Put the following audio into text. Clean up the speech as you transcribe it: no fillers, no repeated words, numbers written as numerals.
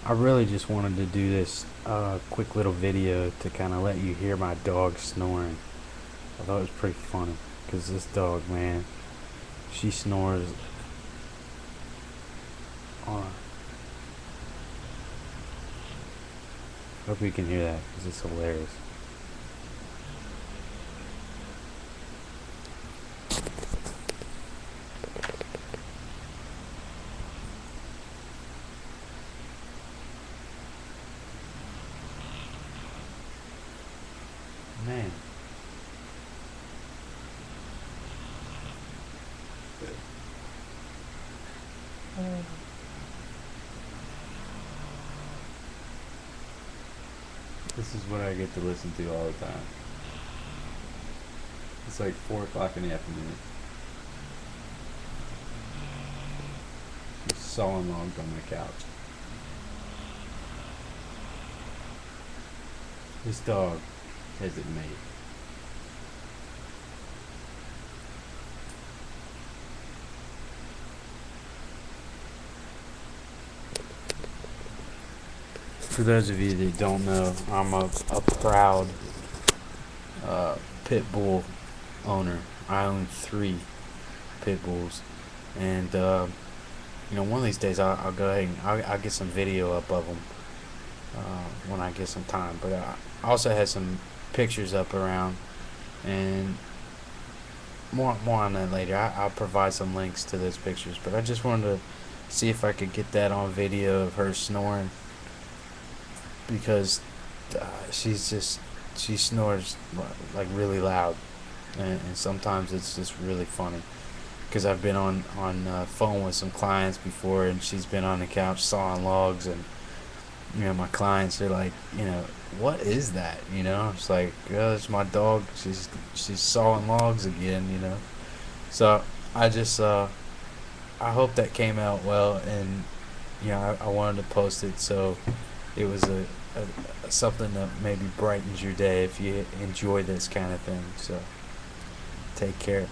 I really just wanted to do this quick little video to kind of let you hear my dog snoring. I thought it was pretty funny because this dog, man, she snores on. Hope you can hear that because it's hilarious. Man. This is what I get to listen to all the time. It's like 4 o'clock in the afternoon. Just sawing logs on my couch. This dog has it made. For those of you that don't know, I'm a proud pit bull owner. I own 3 pit bulls, and one of these days I'll go ahead and I'll get some video up of them when I get some time. But I also had some pictures up around, and more on that later. I'll provide some links to those pictures. But I just wanted to see if I could get that on video of her snoring, because she snores like really loud, and sometimes it's just really funny because I've been on phone with some clients before, and she's been on the couch sawing logs, and my clients are like, what is that? It's like, oh, it's my dog. She's sawing logs again. So I just I hope that came out well, and I wanted to post it so it was a something that maybe brightens your day if you enjoy this kind of thing. So take care.